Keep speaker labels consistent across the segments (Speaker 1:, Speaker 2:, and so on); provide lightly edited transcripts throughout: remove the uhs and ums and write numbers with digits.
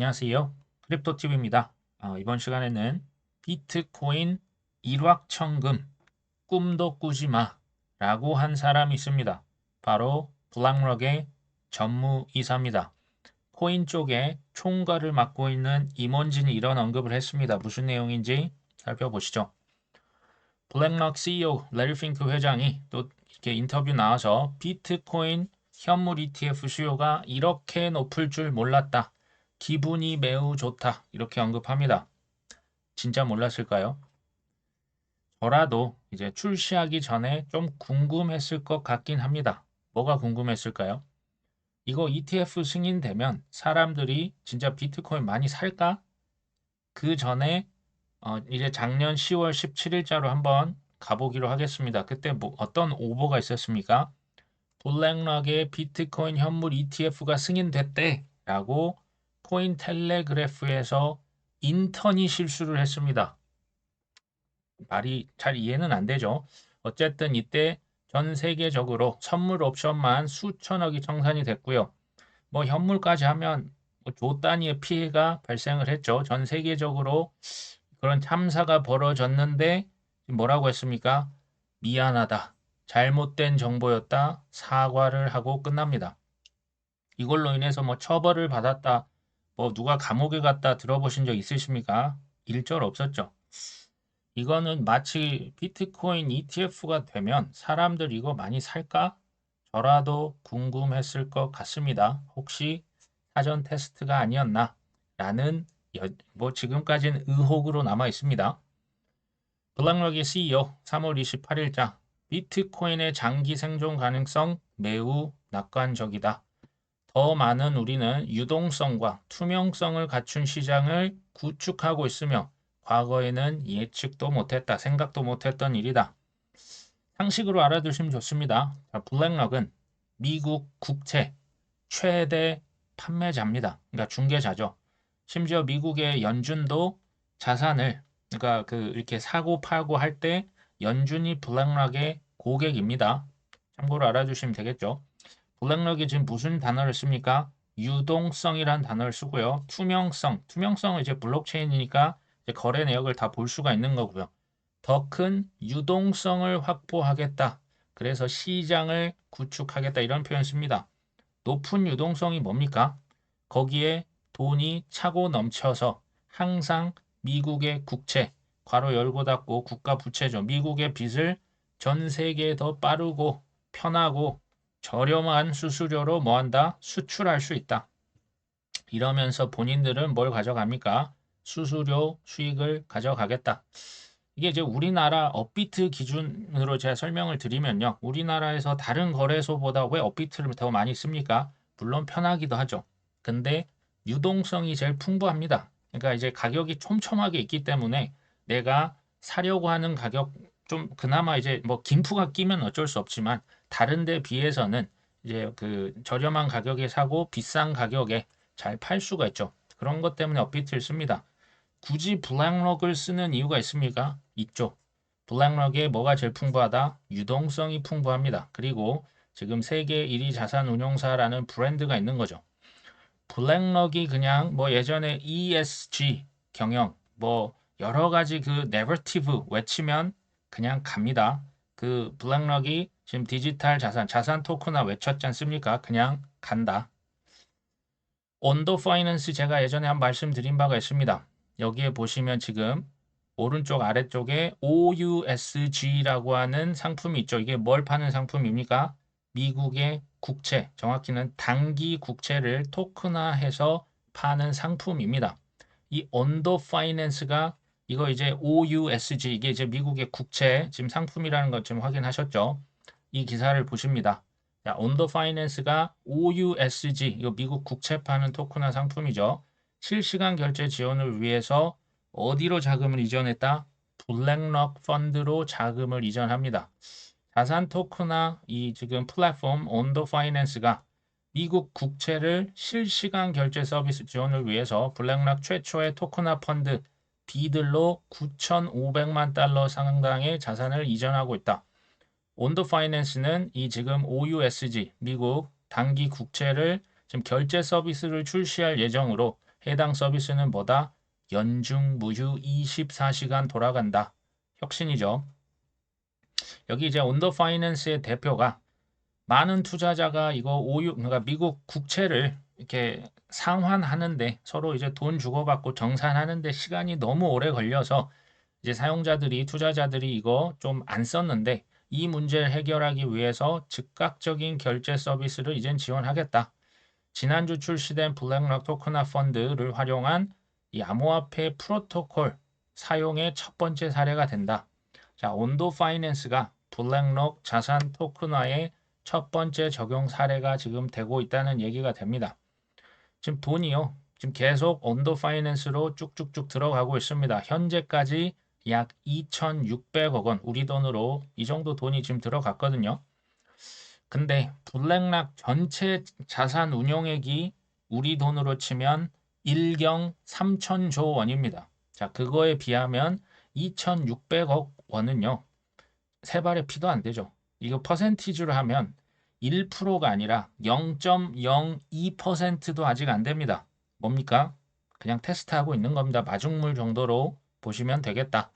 Speaker 1: 안녕하세요. 크립토TV입니다. 이번 시간에는 비트코인 일확천금 꿈도 꾸지 마 라고 한 사람이 있습니다. 바로 블랙록의 전무이사입니다. 코인 쪽에 총괄을 맡고 있는 임원진이 이런 언급을 했습니다. 무슨 내용인지 살펴보시죠. 블랙록 CEO 레리 핑크 회장이 또 이렇게 인터뷰 나와서 비트코인 현물 ETF 수요가 이렇게 높을 줄 몰랐다. 기분이 매우 좋다. 이렇게 언급합니다. 진짜 몰랐을까요? 저라도 이제 출시하기 전에 좀 궁금했을 것 같긴 합니다. 뭐가 궁금했을까요? 이거 ETF 승인되면 사람들이 진짜 비트코인 많이 살까? 그 전에 이제 작년 10월 17일자로 한번 가보기로 하겠습니다. 그때 뭐 어떤 오보가 있었습니까? 블랙락의 비트코인 현물 ETF가 승인됐대 라고 코인텔레그래프에서 인턴이 실수를 했습니다. 말이 잘 이해는 안 되죠. 어쨌든 이때 전 세계적으로 선물 옵션만 수천억이 청산이 됐고요. 뭐 현물까지 하면 조 단위의 피해가 발생을 했죠. 전 세계적으로 그런 참사가 벌어졌는데 뭐라고 했습니까? 미안하다. 잘못된 정보였다. 사과를 하고 끝납니다. 이걸로 인해서 뭐 처벌을 받았다. 뭐 누가 감옥에 갔다 들어보신 적 있으십니까? 일절 없었죠. 이거는 마치 비트코인 ETF가 되면 사람들 이거 많이 살까? 저라도 궁금했을 것 같습니다. 혹시 사전 테스트가 아니었나? 라는 뭐 지금까지는 의혹으로 남아 있습니다. 블랙록의 CEO 3월 28일자 비트코인의 장기 생존 가능성 매우 낙관적이다. 더 많은 우리는 유동성과 투명성을 갖춘 시장을 구축하고 있으며 과거에는 예측도 못했다, 생각도 못했던 일이다. 상식으로 알아두시면 좋습니다. 블랙록은 미국 국채 최대 판매자입니다. 그러니까 중개자죠. 심지어 미국의 연준도 자산을 그러니까 이렇게 사고 팔고 할 때 연준이 블랙록의 고객입니다. 참고로 알아주시면 되겠죠. 블랙록이 지금 무슨 단어를 씁니까? 유동성이란 단어를 쓰고요. 투명성은 이제 블록체인이니까 이제 거래 내역을 다 볼 수가 있는 거고요. 더 큰 유동성을 확보하겠다. 그래서 시장을 구축하겠다 이런 표현 씁니다. 높은 유동성이 뭡니까? 거기에 돈이 차고 넘쳐서 항상 미국의 국채, 괄호 열고 닫고 국가 부채죠. 미국의 빚을 전 세계에 더 빠르고 편하고 저렴한 수수료로 뭐한다? 수출할 수 있다. 이러면서 본인들은 뭘 가져갑니까? 수수료 수익을 가져가겠다. 이게 이제 우리나라 업비트 기준으로 제가 설명을 드리면요. 우리나라에서 다른 거래소보다 왜 업비트를 더 많이 씁니까? 물론 편하기도 하죠. 근데 유동성이 제일 풍부합니다. 그러니까 이제 가격이 촘촘하게 있기 때문에 내가 사려고 하는 가격 좀 그나마 이제 뭐 김프가 끼면 어쩔 수 없지만 다른 데 비해서는 이제 저렴한 가격에 사고 비싼 가격에 잘 팔 수가 있죠. 그런 것 때문에 업비트를 씁니다. 굳이 블랙록을 쓰는 이유가 있습니까? 있죠. 블랙록에 뭐가 제일 풍부하다? 유동성이 풍부합니다. 그리고 지금 세계 1위 자산 운용사라는 브랜드가 있는 거죠. 블랙록이 그냥 뭐 예전에 ESG 경영 뭐 여러 가지 내러티브 외치면 그냥 갑니다. 블랙록이 지금 디지털 자산 토큰화 외쳤지 않습니까? 그냥 간다. 온도 파이낸스 제가 예전에 한 말씀드린 바가 있습니다. 여기에 보시면 지금 오른쪽 아래쪽에 OUSG라고 하는 상품이 있죠. 이게 뭘 파는 상품입니까? 미국의 국채, 정확히는 단기 국채를 토큰화해서 파는 상품입니다. 이 온도 파이낸스가 이거 이제 OUSG 이게 이제 미국의 국채 지금 상품이라는 것 좀 확인하셨죠? 이 기사를 보십니다. 자, 온더 파이낸스가 OUSG, 이거 미국 국채 파는 토큰화 상품이죠. 실시간 결제 지원을 위해서 어디로 자금을 이전했다? 블랙록 펀드로 자금을 이전합니다. 자산 토큰화 이 지금 플랫폼 온더 파이낸스가 미국 국채를 실시간 결제 서비스 지원을 위해서 블랙록 최초의 토큰화 펀드 B들로 9,500만 달러 상당의 자산을 이전하고 있다. 온더 파이낸스는 이 지금 OUSG 미국 단기 국채를 지금 결제 서비스를 출시할 예정으로 해당 서비스는 뭐다? 연중 무휴 24시간 돌아간다. 혁신이죠. 여기 이제 온더 파이낸스의 대표가 많은 투자자가 이거 그러니까 미국 국채를 이렇게 상환하는데 서로 이제 돈 주고받고 정산하는데 시간이 너무 오래 걸려서 이제 사용자들이 투자자들이 이거 좀 안 썼는데 이 문제를 해결하기 위해서 즉각적인 결제 서비스를 이젠 지원하겠다. 지난주 출시된 블랙락 토크나 펀드를 활용한 이 암호화폐 프로토콜 사용의 첫 번째 사례가 된다. 자, 온도 파이낸스가 블랙록 자산 토큰화의 첫 번째 적용 사례가 지금 되고 있다는 얘기가 됩니다. 지금 돈이요. 지금 계속 온도 파이낸스로 쭉쭉쭉 들어가고 있습니다. 현재까지 약 2,600억 원, 우리 돈으로 이 정도 돈이 지금 들어갔거든요. 근데 블랙락 전체 자산 운용액이 우리 돈으로 치면 1경 3천조 원입니다. 자, 그거에 비하면 2,600억 원은요. 세 발의 피도 안 되죠. 이거 퍼센티지로 하면 1%가 아니라 0.02%도 아직 안 됩니다. 뭡니까? 그냥 테스트하고 있는 겁니다. 마중물 정도로 보시면 되겠다.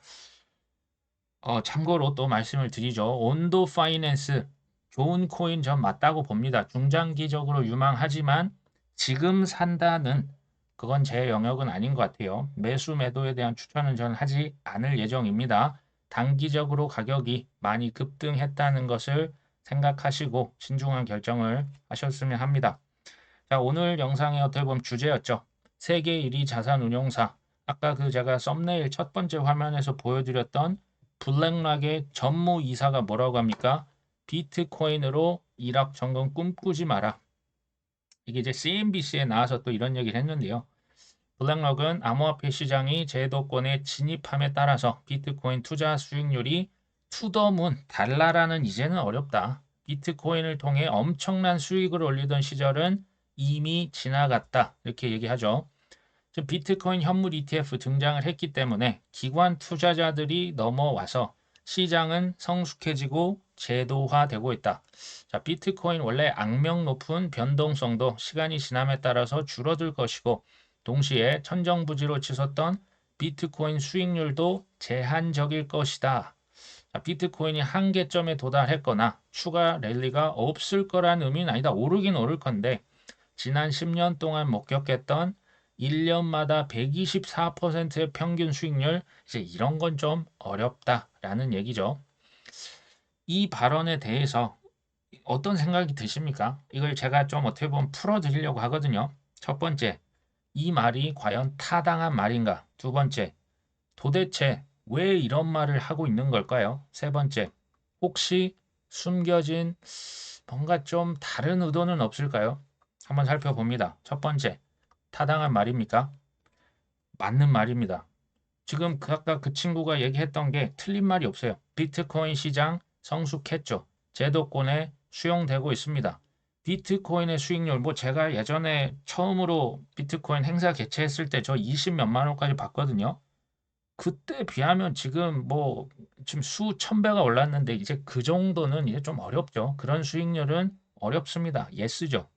Speaker 1: 참고로 또 말씀을 드리죠. 온도 파이낸스 좋은 코인 전 맞다고 봅니다. 중장기적으로 유망하지만 지금 산다는 그건 제 영역은 아닌 것 같아요. 매수 매도에 대한 추천은 저는 하지 않을 예정입니다. 단기적으로 가격이 많이 급등했다는 것을 생각하시고 신중한 결정을 하셨으면 합니다. 자, 오늘 영상의 어떻게 보면 주제였죠. 세계 1위 자산운용사. 아까 제가 썸네일 첫 번째 화면에서 보여드렸던 블랙락의 전무이사가 뭐라고 합니까? 비트코인으로 일확천금 꿈꾸지 마라. 이게 이제 CNBC에 나와서 또 이런 얘기를 했는데요. 블랙락은 암호화폐 시장이 제도권에 진입함에 따라서 비트코인 투자 수익률이 투더문 달러라는 이제는 어렵다. 비트코인을 통해 엄청난 수익을 올리던 시절은 이미 지나갔다. 이렇게 얘기하죠. 지금 비트코인 현물 ETF 등장을 했기 때문에 기관 투자자들이 넘어와서 시장은 성숙해지고 제도화되고 있다. 자, 비트코인 원래 악명 높은 변동성도 시간이 지남에 따라서 줄어들 것이고 동시에 천정부지로 치솟던 비트코인 수익률도 제한적일 것이다. 자, 비트코인이 한계점에 도달했거나 추가 랠리가 없을 거라는 의미는 아니다. 오르긴 오를 건데 지난 10년 동안 목격했던 1년마다 124%의 평균 수익률, 이제 이런 건 좀 어렵다라는 얘기죠. 이 발언에 대해서 어떤 생각이 드십니까? 이걸 제가 좀 어떻게 보면 풀어드리려고 하거든요. 첫 번째, 이 말이 과연 타당한 말인가? 두 번째, 도대체 왜 이런 말을 하고 있는 걸까요? 세 번째, 혹시 숨겨진 뭔가 좀 다른 의도는 없을까요? 한번 살펴봅니다. 첫 번째, 타당한 말입니까? 맞는 말입니다. 지금 아까 그 친구가 얘기했던 게 틀린 말이 없어요. 비트코인 시장 성숙했죠. 제도권에 수용되고 있습니다. 비트코인의 수익률, 뭐 제가 예전에 처음으로 비트코인 행사 개최했을 때 저 20 몇만 원까지 봤거든요. 그때 비하면 지금 뭐 지금 수천 배가 올랐는데 이제 그 정도는 이제 좀 어렵죠. 그런 수익률은 어렵습니다. 예스죠.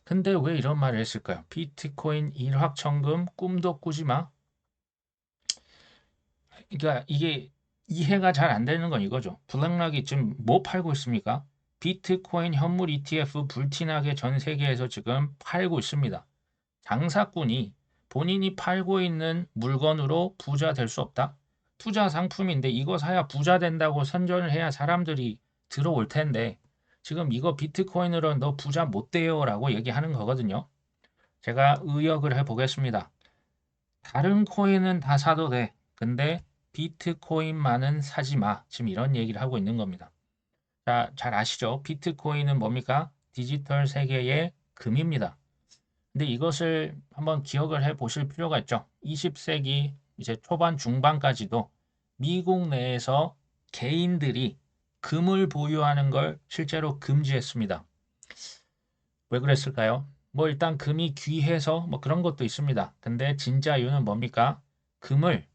Speaker 1: 근데 왜 이런 말을 했을까요? 비트코인 일확천금 꿈도 꾸지 마. 그러니까 이게 이해가 잘 안 되는 건 이거죠. 블랙락이 지금 뭐 팔고 있습니까? 비트코인 현물 ETF 불티나게 전 세계에서 지금 팔고 있습니다. 장사꾼이 본인이 팔고 있는 물건으로 부자 될 수 없다. 투자 상품인데 이거 사야 부자 된다고 선전을 해야 사람들이 들어올 텐데 지금 이거 비트코인으로 너 부자 못 돼요라고 얘기하는 거거든요. 제가 의역을 해보겠습니다. 다른 코인은 다 사도 돼. 근데 비트코인만은 사지 마. 지금 이런 얘기를 하고 있는 겁니다. 자, 잘 아시죠? 비트코인은 뭡니까? 디지털 세계의 금입니다. 근데 이것을 한번 기억을 해 보실 필요가 있죠. 20세기 이제 초반 중반까지도 미국 내에서 개인들이 금을 보유하는 걸 실제로 금지했습니다. 왜 그랬을까요? 뭐 일단 금이 귀해서 뭐 그런 것도 있습니다. 근데 진짜 이유는 뭡니까? 금을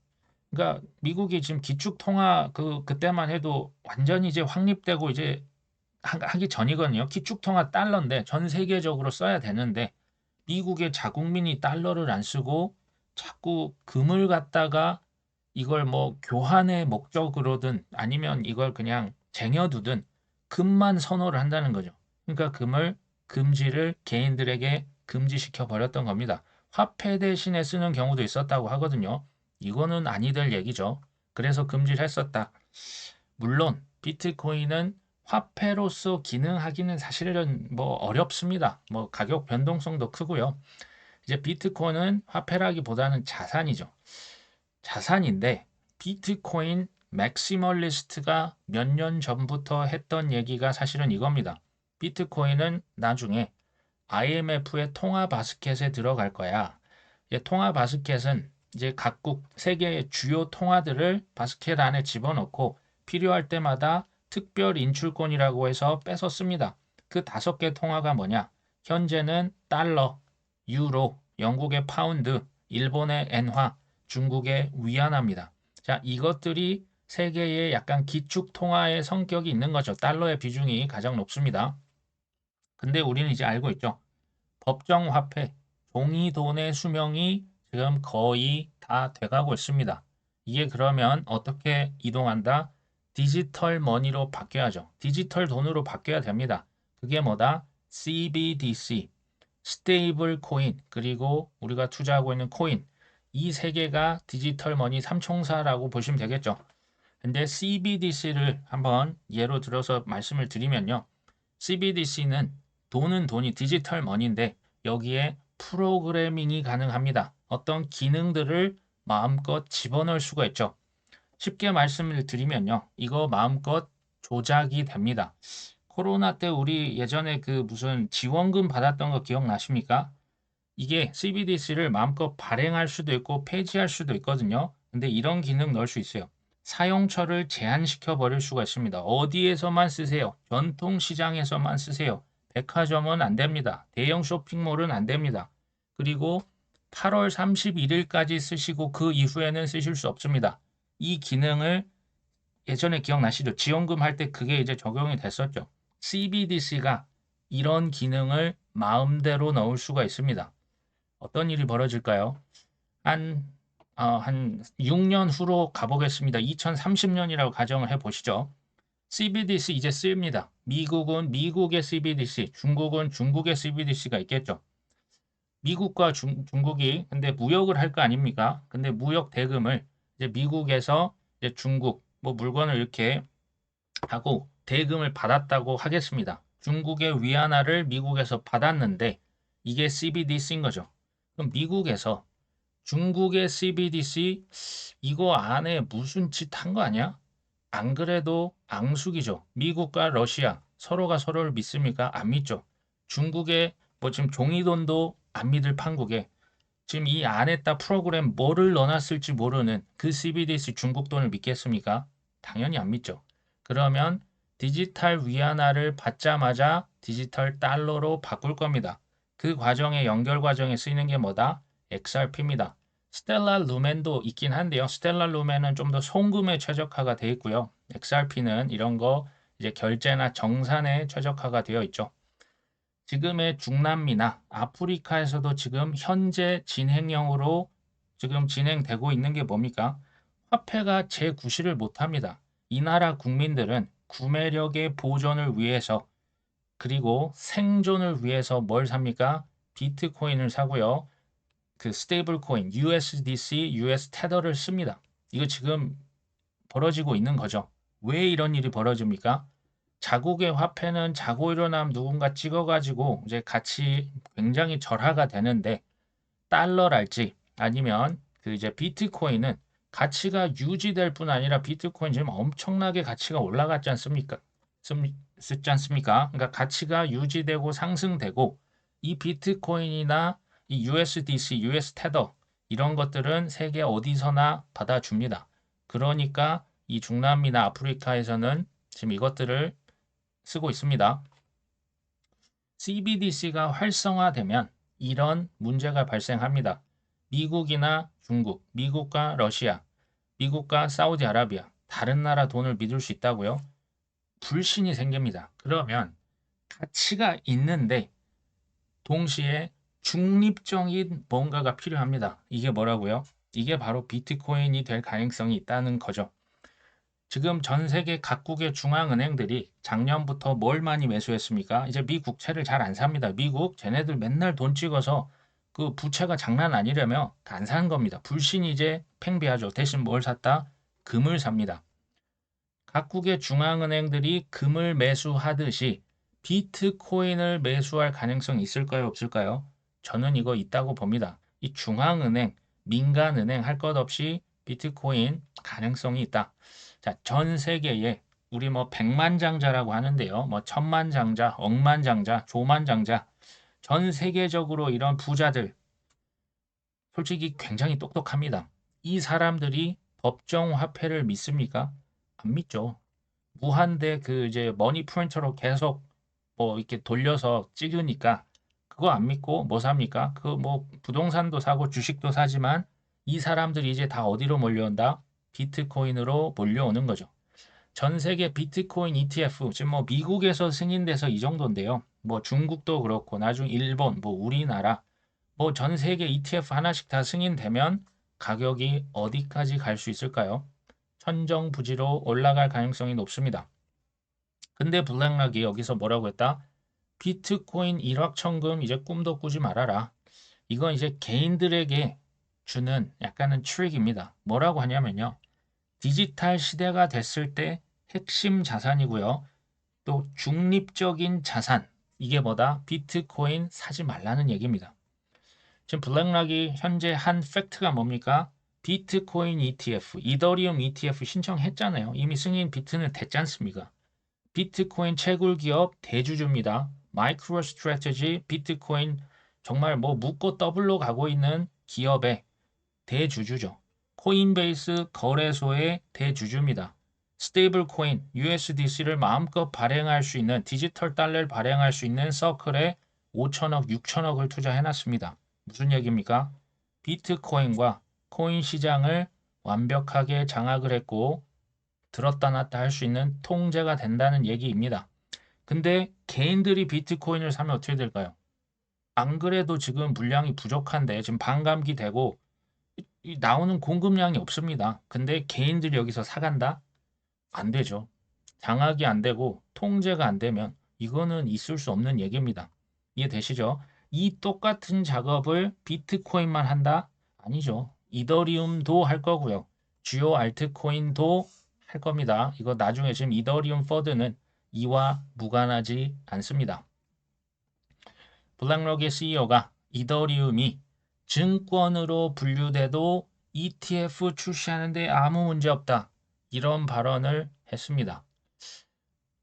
Speaker 1: 그러니까 미국이 지금 기축 통화 그때만 해도 완전히 이제 확립되고 이제 하기 전이거든요. 기축 통화 달러인데 전 세계적으로 써야 되는데 미국의 자국민이 달러를 안 쓰고 자꾸 금을 갖다가 이걸 뭐 교환의 목적으로든 아니면 이걸 그냥 쟁여두든 금만 선호를 한다는 거죠. 그러니까 금을 금지를 개인들에게 금지시켜 버렸던 겁니다. 화폐 대신에 쓰는 경우도 있었다고 하거든요. 이거는 아니 될 얘기죠. 그래서 금지를 했었다. 물론 비트코인은 화폐로서 기능하기는 사실은 뭐 어렵습니다. 뭐 가격 변동성도 크고요. 이제 비트코인은 화폐라기보다는 자산이죠. 자산인데 비트코인 맥시멀리스트가 몇 년 전부터 했던 얘기가 사실은 이겁니다. 비트코인은 나중에 IMF의 통화 바스켓에 들어갈 거야. 통화 바스켓은 이제 각국 세계의 주요 통화들을 바스켓 안에 집어넣고 필요할 때마다 특별 인출권이라고 해서 뺏었습니다. 그 5개 통화가 뭐냐? 현재는 달러, 유로, 영국의 파운드, 일본의 엔화, 중국의 위안화입니다. 자, 이것들이 세계의 약간 기축 통화의 성격이 있는 거죠. 달러의 비중이 가장 높습니다. 근데 우리는 이제 알고 있죠. 법정 화폐, 종이 돈의 수명이 지금 거의 다 돼가고 있습니다. 이게 그러면 어떻게 이동한다? 디지털 머니로 바뀌어야죠. 디지털 돈으로 바뀌어야 됩니다. 그게 뭐다? CBDC, 스테이블 코인, 그리고 우리가 투자하고 있는 코인. 이 세 개가 디지털 머니 삼총사라고 보시면 되겠죠. 근데 CBDC를 한번 예로 들어서 말씀을 드리면요. CBDC는 돈은 돈이 디지털 머니인데 여기에 프로그래밍이 가능합니다. 어떤 기능들을 마음껏 집어넣을 수가 있죠. 쉽게 말씀을 드리면요. 이거 마음껏 조작이 됩니다. 코로나 때 우리 예전에 그 무슨 지원금 받았던 거 기억나십니까? 이게 CBDC를 마음껏 발행할 수도 있고 폐지할 수도 있거든요. 근데 이런 기능 넣을 수 있어요. 사용처를 제한시켜 버릴 수가 있습니다. 어디에서만 쓰세요. 전통시장에서만 쓰세요. 백화점은 안 됩니다. 대형 쇼핑몰은 안 됩니다. 그리고 8월 31일까지 쓰시고 그 이후에는 쓰실 수 없습니다. 이 기능을 예전에 기억나시죠? 지원금 할 때 그게 이제 적용이 됐었죠. CBDC가 이런 기능을 마음대로 넣을 수가 있습니다. 어떤 일이 벌어질까요? 한, 한 6년 후로 가보겠습니다. 2030년이라고 가정을 해보시죠. CBDC 이제 쓰입니다. 미국은 미국의 CBDC, 중국은 중국의 CBDC가 있겠죠. 미국과 중국이 근데 무역을 할 거 아닙니까? 근데 무역 대금을 이제 미국에서 이제 중국 뭐 물건을 이렇게 하고 대금을 받았다고 하겠습니다. 중국의 위안화를 미국에서 받았는데 이게 CBDC인 거죠. 그럼 미국에서 중국의 CBDC 이거 안에 무슨 짓 한 거 아니야? 안 그래도 앙숙이죠. 미국과 러시아 서로가 서로를 믿습니까? 안 믿죠. 중국의 뭐 지금 종이돈도 안 믿을 판국에 지금 이 안에다 프로그램 뭐를 넣어놨을지 모르는 그 CBDC 중국 돈을 믿겠습니까? 당연히 안 믿죠. 그러면 디지털 위안화를 받자마자 디지털 달러로 바꿀 겁니다. 그 과정의 연결 과정에 쓰이는 게 뭐다? XRP입니다. 스텔라 루멘도 있긴 한데요. 스텔라 루멘은 좀 더 송금에 최적화가 되어 있고요. XRP는 이런 거 이제 결제나 정산에 최적화가 되어 있죠. 지금의 중남미나 아프리카에서도 지금 현재 진행형으로 지금 진행되고 있는 게 뭡니까? 화폐가 재구시를 못합니다. 이 나라 국민들은 구매력의 보존을 위해서 그리고 생존을 위해서 뭘 삽니까? 비트코인을 사고요. 그 스테이블 코인 USDC, US 테더를 씁니다. 이거 지금 벌어지고 있는 거죠. 왜 이런 일이 벌어집니까? 자국의 화폐는 자고 일어나면 누군가 찍어가지고 이제 같이 굉장히 절하가 되는데 달러랄지 아니면 그 이제 비트코인은 가치가 유지될 뿐 아니라 비트코인 지금 엄청나게 가치가 올라갔지 않습니까? 쓰지 않습니까? 그러니까 가치가 유지되고 상승되고 이 비트코인이나 이 USDC, US 테더 이런 것들은 세계 어디서나 받아줍니다. 그러니까 이 중남미나 아프리카에서는 지금 이것들을 쓰고 있습니다. CBDC가 활성화되면 이런 문제가 발생합니다. 미국이나 중국, 미국과 러시아, 미국과 사우디아라비아, 다른 나라 돈을 믿을 수 있다고요? 불신이 생깁니다. 그러면 가치가 있는데 동시에 중립적인 뭔가가 필요합니다. 이게 뭐라고요? 이게 바로 비트코인이 될 가능성이 있다는 거죠. 지금 전 세계 각국의 중앙은행들이 작년부터 뭘 많이 매수했습니까? 이제 미 국채를 잘 안 삽니다. 미국 쟤네들 맨날 돈 찍어서 그 부채가 장난 아니라며 안 사는 겁니다. 불신이 이제 팽배하죠. 대신 뭘 샀다? 금을 삽니다. 각국의 중앙은행들이 금을 매수하듯이 비트코인을 매수할 가능성이 있을까요? 없을까요? 저는 이거 있다고 봅니다. 이 중앙은행, 민간은행 할 것 없이 비트코인 가능성이 있다. 자, 전 세계에 우리 뭐 백만장자라고 하는데요. 뭐 천만장자, 억만장자, 조만장자 전 세계적으로 이런 부자들 솔직히 굉장히 똑똑합니다. 이 사람들이 법정 화폐를 믿습니까? 안 믿죠. 무한대 그 이제 머니 프린터로 계속 뭐 이렇게 돌려서 찍으니까 그거 안 믿고 뭐 삽니까? 그 뭐 부동산도 사고 주식도 사지만 이 사람들이 이제 다 어디로 몰려온다? 비트코인으로 몰려오는 거죠. 전 세계 비트코인 ETF 지금 뭐 미국에서 승인돼서 이 정도인데요. 뭐 중국도 그렇고 나중 일본, 뭐 우리나라 뭐 전 세계 ETF 하나씩 다 승인되면 가격이 어디까지 갈 수 있을까요? 천정부지로 올라갈 가능성이 높습니다. 근데 블랙락이 여기서 뭐라고 했다? 비트코인 일확천금 이제 꿈도 꾸지 말아라. 이건 이제 개인들에게 주는 약간은 트릭입니다. 뭐라고 하냐면요. 디지털 시대가 됐을 때 핵심 자산이고요. 또 중립적인 자산. 이게 뭐다? 비트코인 사지 말라는 얘기입니다. 지금 블랙락이 현재 한 팩트가 뭡니까? 비트코인 ETF, 이더리움 ETF 신청했잖아요. 이미 승인 비트는 됐지 않습니까? 비트코인 채굴 기업 대주주입니다. 마이크로 스트래티지 비트코인 정말 뭐 묻고 더블로 가고 있는 기업의 대주주죠. 코인베이스 거래소의 대주주입니다. 스테이블 코인 USDC를 마음껏 발행할 수 있는 디지털 달러를 발행할 수 있는 서클에 5천억, 6천억을 투자해놨습니다. 무슨 얘기입니까? 비트코인과 코인 시장을 완벽하게 장악을 했고 들었다 놨다 할 수 있는 통제가 된다는 얘기입니다. 근데 개인들이 비트코인을 사면 어떻게 될까요? 안 그래도 지금 물량이 부족한데 지금 반감기 되고 나오는 공급량이 없습니다. 근데 개인들이 여기서 사간다? 안 되죠. 장악이 안 되고 통제가 안 되면 이거는 있을 수 없는 얘기입니다. 이해되시죠? 이 똑같은 작업을 비트코인만 한다? 아니죠. 이더리움도 할 거고요. 주요 알트코인도 할 겁니다. 이거 나중에 지금 이더리움 퍼드는 이와 무관하지 않습니다. 블랙록의 CEO가 이더리움이 증권으로 분류돼도 ETF 출시하는데 아무 문제 없다. 이런 발언을 했습니다.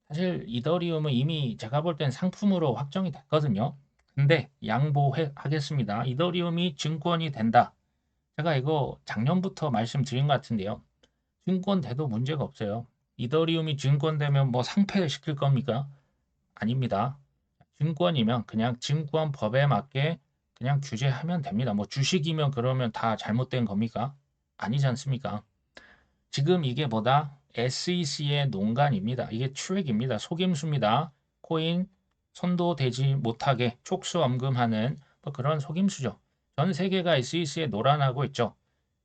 Speaker 1: 사실 이더리움은 이미 제가 볼 땐 상품으로 확정이 됐거든요. 근데 양보하겠습니다. 이더리움이 증권이 된다. 제가 이거 작년부터 말씀드린 것 같은데요. 증권 돼도 문제가 없어요. 이더리움이 증권되면 뭐 상폐를 시킬 겁니까? 아닙니다. 증권이면 그냥 증권법에 맞게 그냥 규제하면 됩니다. 뭐 주식이면 그러면 다 잘못된 겁니까? 아니지 않습니까? 지금 이게 뭐다? SEC의 농간입니다. 이게 트랙입니다. 속임수입니다. 코인 선도되지 못하게 촉수 엄금하는 뭐 그런 속임수죠. 전 세계가 SEC에 노란하고 있죠.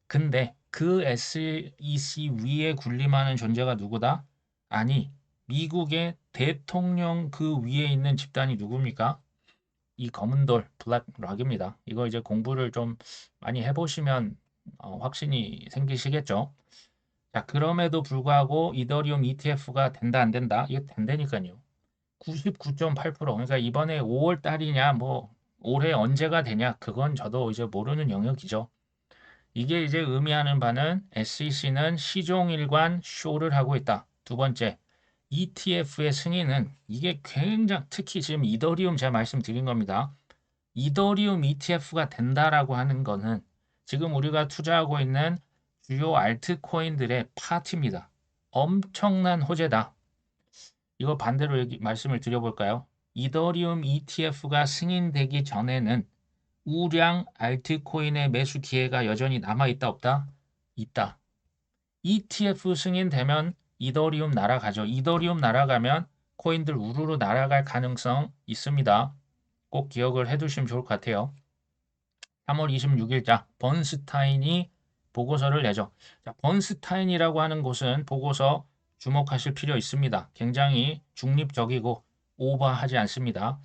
Speaker 1: 근데 그 SEC 위에 군림하는 존재가 누구다? 아니, 미국의 대통령 그 위에 있는 집단이 누굽니까? 이 검은 돌, 블랙락입니다. 이거 이제 공부를 좀 많이 해보시면 확신이 생기시겠죠. 자, 그럼에도 불구하고 이더리움 ETF가 된다, 안 된다? 이거 된다니까요. 99.8%. 그러니까 이번에 5월 달이냐, 뭐 올해 언제가 되냐, 그건 저도 이제 모르는 영역이죠. 이게 이제 의미하는 바는 SEC는 시종일관 쇼를 하고 있다. 두 번째, ETF의 승인은 이게 굉장히 특히 지금 이더리움 제가 말씀드린 겁니다. 이더리움 ETF가 된다라고 하는 거는 지금 우리가 투자하고 있는 주요 알트코인들의 파티입니다. 엄청난 호재다. 이거 반대로 말씀을 드려볼까요? 이더리움 ETF가 승인되기 전에는 우량 알트코인의 매수 기회가 여전히 남아있다 없다? 있다. ETF 승인되면 이더리움 날아가죠. 이더리움 날아가면 코인들 우르르 날아갈 가능성 있습니다. 꼭 기억을 해두시면 좋을 것 같아요. 3월 26일자 번스타인이 보고서를 내죠. 자, 번스타인이라고 하는 곳은 보고서 주목하실 필요 있습니다. 굉장히 중립적이고 오버하지 않습니다.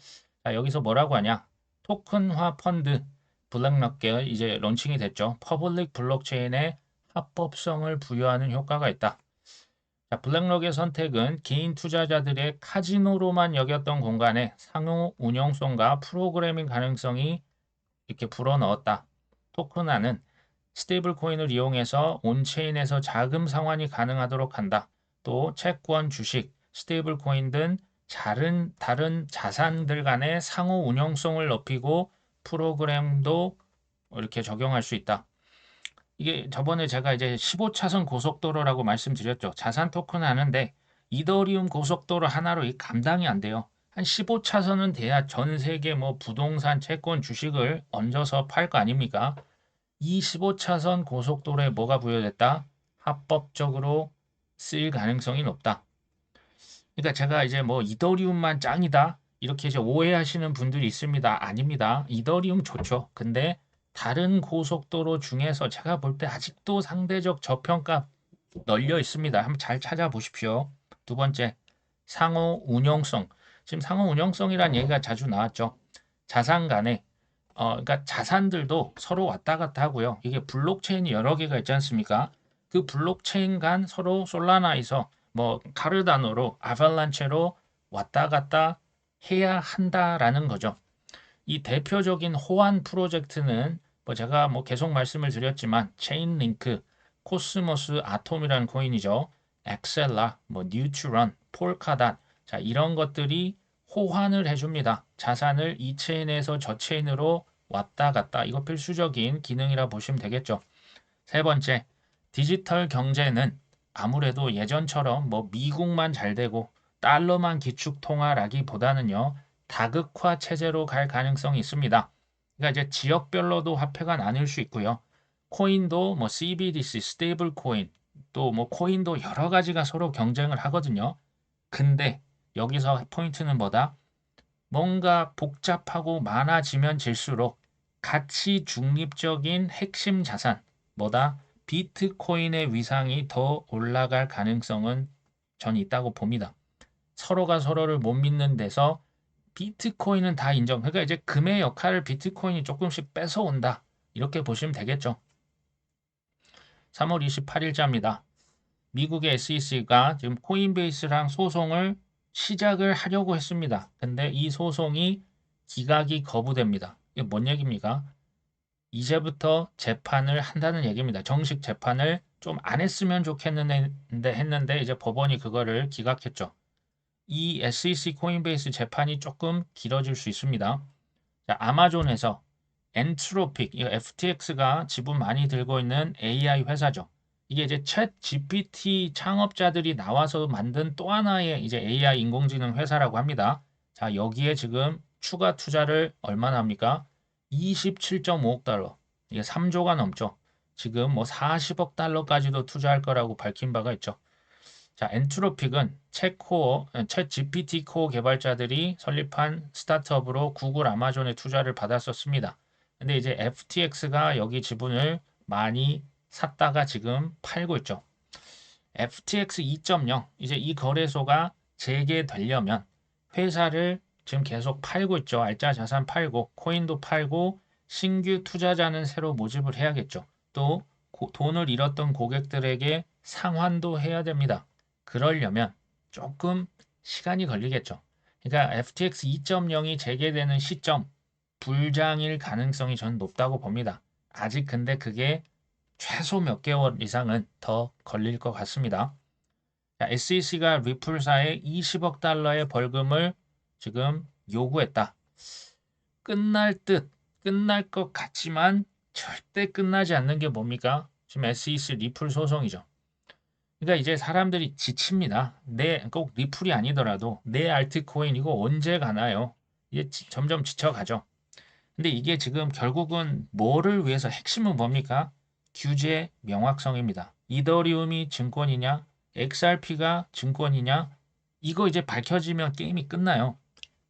Speaker 1: 자, 여기서 뭐라고 하냐? 토큰화 펀드 블랙락게 이제 런칭이 됐죠. 퍼블릭 블록체인의 합법성을 부여하는 효과가 있다. 자, 블랙록의 선택은 개인 투자자들의 카지노로만 여겼던 공간에 상호 운영성과 프로그래밍 가능성이 이렇게 불어넣었다. 토큰화는 스테이블 코인을 이용해서 온체인에서 자금 상환이 가능하도록 한다. 또 채권, 주식, 스테이블 코인 등 다른 자산들 간의 상호 운영성을 높이고 프로그램도 이렇게 적용할 수 있다. 이게 저번에 제가 이제 15차선 고속도로라고 말씀드렸죠. 자산 토큰 하는데 이더리움 고속도로 하나로 이 감당이 안 돼요. 한 15차선은 돼야 전 세계 뭐 부동산, 채권, 주식을 얹어서 팔 거 아닙니까? 이 15차선 고속도로에 뭐가 부여됐다? 합법적으로 쓰일 가능성이 높다. 그러니까 제가 이제 뭐 이더리움만 짱이다 이렇게 이제 오해하시는 분들이 있습니다. 아닙니다. 이더리움 좋죠. 근데 다른 고속도로 중에서 제가 볼 때 아직도 상대적 저평가 널려 있습니다. 한번 잘 찾아보십시오. 두 번째, 상호 운용성. 지금 상호 운용성이란 얘기가 자주 나왔죠. 자산 간에 그러니까 자산들도 서로 왔다 갔다 하고요. 이게 블록체인이 여러 개가 있지 않습니까? 그 블록체인 간 서로 솔라나에서 뭐 카르다노로 아발란체로 왔다 갔다 해야 한다라는 거죠. 이 대표적인 호환 프로젝트는 뭐 제가 뭐 계속 말씀을 드렸지만 체인링크, 코스모스 아톰이라는 코인이죠. 엑셀라, 뭐 뉴트론, 폴카닷 자 이런 것들이 호환을 해줍니다. 자산을 이 체인에서 저 체인으로 왔다 갔다 이거 필수적인 기능이라 보시면 되겠죠. 세 번째, 디지털 경제는 아무래도 예전처럼 뭐 미국만 잘 되고 달러만 기축 통화라기보다는요. 다극화 체제로 갈 가능성이 있습니다. 그러니까 이제 지역별로도 화폐가 나뉠 수 있고요. 코인도 뭐 CBDC, 스테이블 코인, 또 뭐 코인도 여러 가지가 서로 경쟁을 하거든요. 근데 여기서 포인트는 뭐다? 뭔가 복잡하고 많아지면 질수록 가치 중립적인 핵심 자산, 뭐다? 비트코인의 위상이 더 올라갈 가능성은 전 있다고 봅니다. 서로가 서로를 못 믿는 데서 비트코인은 다 인정. 그러니까 이제 금의 역할을 비트코인이 조금씩 뺏어온다. 이렇게 보시면 되겠죠. 3월 28일자입니다. 미국의 SEC가 지금 코인베이스랑 소송을 시작을 하려고 했습니다. 근데 이 소송이 기각이 거부됩니다. 이게 뭔 얘기입니까? 이제부터 재판을 한다는 얘기입니다. 정식 재판을 좀 안 했으면 좋겠는데 했는데 이제 법원이 그거를 기각했죠. 이 SEC 코인베이스 재판이 조금 길어질 수 있습니다. 자, 아마존에서 엔트로픽, 이 FTX가 지분 많이 들고 있는 AI 회사죠. 이게 이제 챗 GPT 창업자들이 나와서 만든 또 하나의 이제 AI 인공지능 회사라고 합니다. 자, 여기에 지금 추가 투자를 얼마나 합니까? 27.5억 달러. 이게 3조가 넘죠. 지금 뭐 40억 달러까지도 투자할 거라고 밝힌 바가 있죠. 자, 엔트로픽은 챗 GPT 코어 개발자들이 설립한 스타트업으로 구글, 아마존의 투자를 받았었습니다. 근데 이제 FTX가 여기 지분을 많이 샀다가 지금 팔고 있죠. FTX 2.0 이제 이 거래소가 재개되려면 회사를 지금 계속 팔고 있죠. 알짜 자산 팔고 코인도 팔고 신규 투자자는 새로 모집을 해야겠죠. 또 돈을 잃었던 고객들에게 상환도 해야 됩니다. 그러려면 조금 시간이 걸리겠죠. 그러니까 FTX 2.0이 재개되는 시점 불장일 가능성이 저는 높다고 봅니다. 아직 근데 그게 최소 몇 개월 이상은 더 걸릴 것 같습니다. SEC가 리플사에 20억 달러의 벌금을 지금 요구했다. 끝날 것 같지만 절대 끝나지 않는 게 뭡니까? 지금 SEC 리플 소송이죠. 그러니까 이제 사람들이 지칩니다. 꼭 리플이 아니더라도 내 알트코인 이거 언제 가나요? 이게 점점 지쳐가죠. 근데 이게 지금 결국은 뭐를 위해서 핵심은 뭡니까? 규제 명확성입니다. 이더리움이 증권이냐, XRP가 증권이냐, 이거 이제 밝혀지면 게임이 끝나요.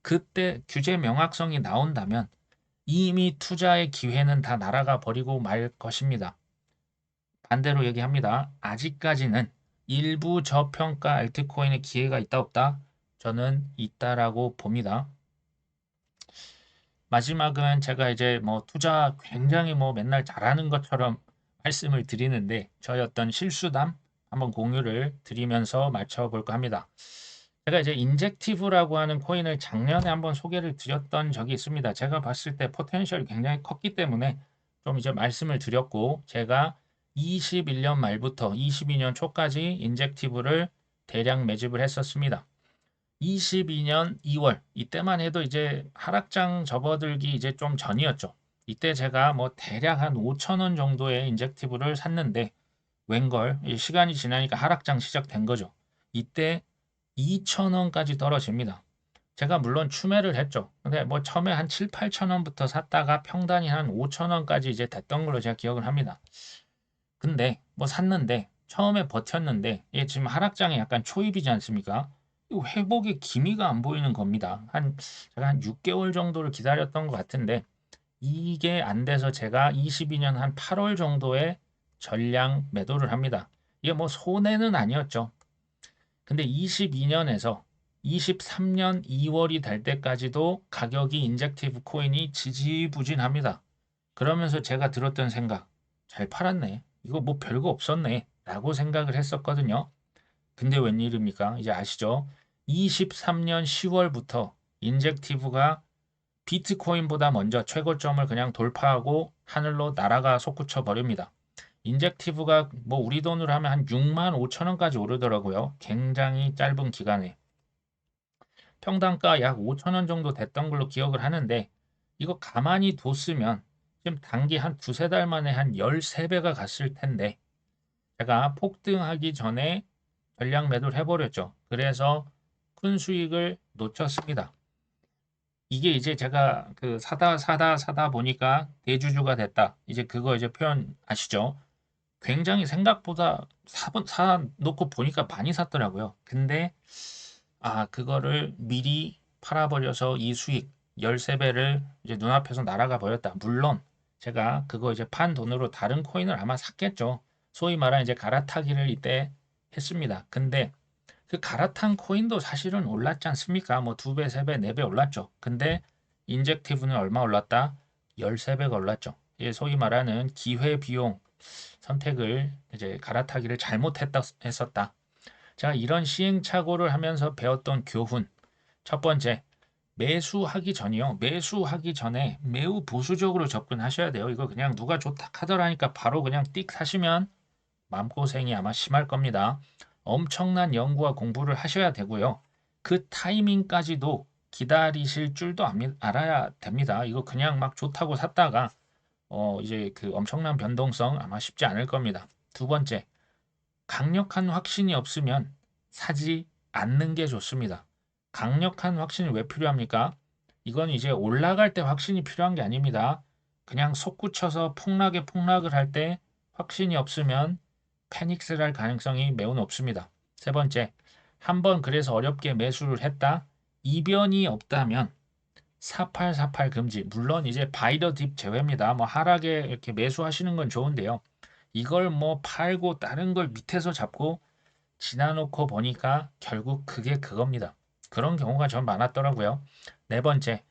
Speaker 1: 그때 규제 명확성이 나온다면 이미 투자의 기회는 다 날아가 버리고 말 것입니다. 반대로 얘기합니다. 아직까지는 일부 저평가 알트코인의 기회가 있다 없다? 저는 있다라고 봅니다. 마지막은 제가 이제 뭐 투자 굉장히 뭐 맨날 잘하는 것처럼 말씀을 드리는데 저의 어떤 실수담 한번 공유를 드리면서 맞춰볼까 합니다. 제가 이제 인젝티브라고 하는 코인을 작년에 한번 소개를 드렸던 적이 있습니다. 제가 봤을 때 포텐셜이 굉장히 컸기 때문에 좀 이제 말씀을 드렸고 제가 21년 말부터 22년 초까지 인젝티브를 대량 매집을 했었습니다. 22년 2월 이때만 해도 이제 하락장 접어들기 이제 좀 전이었죠. 이때 제가 뭐 대략 한 5천 원 정도의 인젝티브를 샀는데 웬걸 시간이 지나니까 하락장 시작된 거죠. 이때 2천 원까지 떨어집니다. 제가 물론 추매를 했죠. 근데 뭐 처음에 한 7, 8천 원부터 샀다가 평단이 한 5천 원까지 이제 됐던 걸로 제가 기억을 합니다. 근데 뭐 샀는데 처음에 버텼는데 이게 지금 하락장에 약간 초입이지 않습니까? 이 회복의 기미가 안 보이는 겁니다. 제가 한 6개월 정도를 기다렸던 것 같은데 이게 안 돼서 제가 22년 한 8월 정도에 전량 매도를 합니다. 이게 뭐 손해는 아니었죠. 근데 22년에서 23년 2월이 될 때까지도 가격이 인젝티브 코인이 지지부진합니다. 그러면서 제가 들었던 생각, 잘 팔았네. 이거 뭐 별거 없었네. 라고 생각을 했었거든요. 근데 웬일입니까? 이제 아시죠? 23년 10월부터 인젝티브가 비트코인보다 먼저 최고점을 그냥 돌파하고 하늘로 날아가 솟구쳐 버립니다. 인젝티브가 뭐 우리 돈으로 하면 한 6만 5천 원까지 오르더라고요. 굉장히 짧은 기간에. 평단가 약 5천 원 정도 됐던 걸로 기억을 하는데 이거 가만히 뒀으면 지금 단기 한 두세 달 만에 한 13배가 갔을 텐데 제가 폭등하기 전에 전량 매도를 해버렸죠. 그래서 큰 수익을 놓쳤습니다. 이게 이제 제가 그 사다 보니까 대주주가 됐다. 이제 그거 이제 표현 아시죠? 굉장히 생각보다 사놓고 보니까 많이 샀더라고요. 근데 그거를 미리 팔아버려서 이 수익 13배를 이제 눈앞에서 날아가 버렸다. 물론 제가 그거 이제 판 돈으로 다른 코인을 아마 샀겠죠. 소위 말하는 이제 갈아타기를 이때 했습니다. 근데 그 갈아탄 코인도 사실은 올랐지 않습니까? 뭐 2배, 3배, 4배 올랐죠. 근데 인젝티브는 얼마 올랐다? 13배가 올랐죠. 이게 소위 말하는 기회 비용 선택을 이제 갈아타기를 했었다. 자, 이런 시행착오를 하면서 배웠던 교훈. 첫 번째, 매수하기 전이요. 매수하기 전에 매우 보수적으로 접근하셔야 돼요. 이거 그냥 누가 좋다 하더라니까 바로 그냥 띡 사시면 마음고생이 아마 심할 겁니다. 엄청난 연구와 공부를 하셔야 되고요. 그 타이밍까지도 기다리실 줄도 알아야 됩니다. 이거 그냥 막 좋다고 샀다가 이제 그 엄청난 변동성 아마 쉽지 않을 겁니다. 두 번째, 강력한 확신이 없으면 사지 않는 게 좋습니다. 강력한 확신이 왜 필요합니까? 이건 이제 올라갈 때 확신이 필요한 게 아닙니다. 그냥 솟구쳐서 폭락을 할 때 확신이 없으면 패닉스를 할 가능성이 매우 높습니다. 세 번째, 한번 그래서 어렵게 매수를 했다. 이변이 없다면 4848 금지. 물론 이제 바이더 딥 제외입니다. 뭐 하락에 이렇게 매수하시는 건 좋은데요. 이걸 뭐 팔고 다른 걸 밑에서 잡고 지나놓고 보니까 결국 그게 그겁니다. 그런 경우가 전 많았더라고요. 네 번째,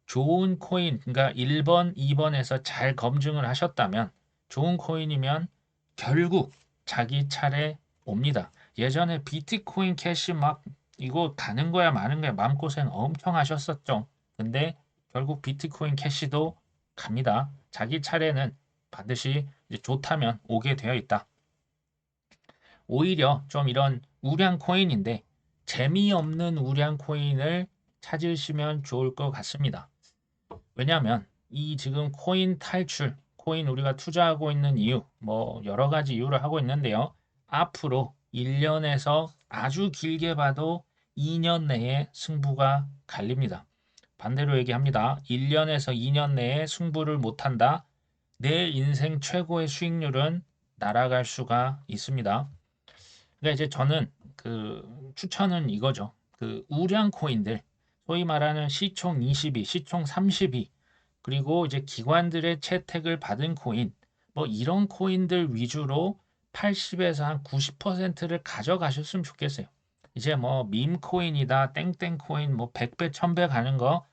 Speaker 1: 좋은 코인, 그러니까 1번, 2번에서 잘 검증을 하셨다면 좋은 코인이면 결국 자기 차례 옵니다. 예전에 비트코인 캐시 막 이거 가는 거야 마는 거야 마음고생 엄청 하셨었죠. 근데 결국 비트코인 캐시도 갑니다. 자기 차례는 반드시 이제 좋다면 오게 되어 있다. 오히려 좀 이런 우량 코인인데 재미없는 우량 코인을 찾으시면 좋을 것 같습니다. 왜냐하면 이 지금 코인 탈출, 코인 우리가 투자하고 있는 이유, 뭐 여러 가지 이유를 하고 있는데요. 앞으로 1년에서 아주 길게 봐도 2년 내에 승부가 갈립니다. 반대로 얘기합니다. 1년에서 2년 내에 승부를 못한다. 내 인생 최고의 수익률은 날아갈 수가 있습니다. 그러니까 이제 저는 그 추천은 이거죠. 그 우량 코인들, 소위 말하는 시총 22, 시총 32 그리고 이제 기관들의 채택을 받은 코인, 뭐 이런 코인들 위주로 80에서 한 90%를 가져가셨으면 좋겠어요. 이제 뭐 밈 코인이다, 땡땡 코인 뭐 100배, 1000배 가는 거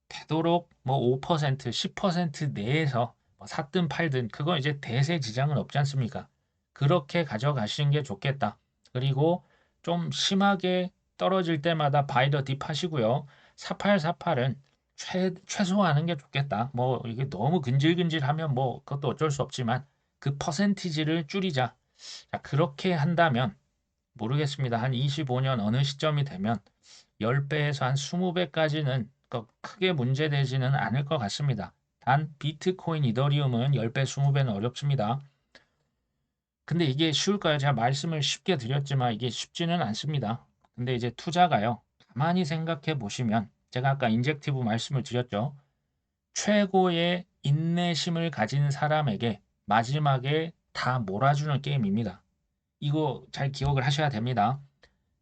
Speaker 1: 되도록 뭐 5%, 10% 내에서 뭐 샀든 팔든 그건 이제 대세 지장은 없지 않습니까? 그렇게 가져가시는 게 좋겠다. 그리고 좀 심하게 떨어질 때마다 바이 더 딥 하시고요. 4848은 최소화하는 게 좋겠다. 뭐 이게 너무 근질근질하면 뭐 그것도 어쩔 수 없지만 그 퍼센티지를 줄이자. 자, 그렇게 한다면 모르겠습니다. 한 25년 어느 시점이 되면 10배에서 한 20배까지는 크게 문제되지는 않을 것 같습니다. 단 비트코인, 이더리움은 10배, 20배는 어렵습니다. 근데 이게 쉬울까요? 제가 말씀을 쉽게 드렸지만 이게 쉽지는 않습니다. 근데 이제 투자가요. 가만히 생각해 보시면 제가 아까 인젝티브 말씀을 드렸죠. 최고의 인내심을 가진 사람에게 마지막에 다 몰아주는 게임입니다. 이거 잘 기억을 하셔야 됩니다.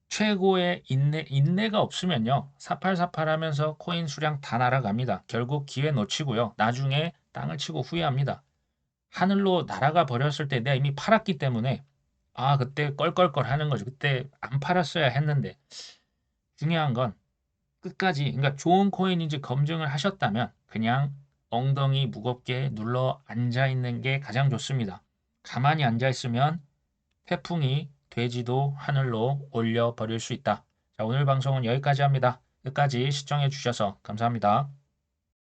Speaker 1: 최고의 인내가 없으면요. 4848 하면서 코인 수량 다 날아갑니다. 결국 기회 놓치고요. 나중에 땅을 치고 후회합니다. 하늘로 날아가 버렸을 때 내가 이미 팔았기 때문에 그때 껄껄껄 하는 거죠. 그때 안 팔았어야 했는데 중요한 건 끝까지 그러니까 좋은 코인인지 검증을 하셨다면 그냥 엉덩이 무겁게 눌러 앉아 있는 게 가장 좋습니다. 가만히 앉아 있으면 태풍이 돼지도 하늘로 올려 버릴 수 있다. 자, 오늘 방송은 여기까지 합니다. 끝까지 시청해 주셔서 감사합니다.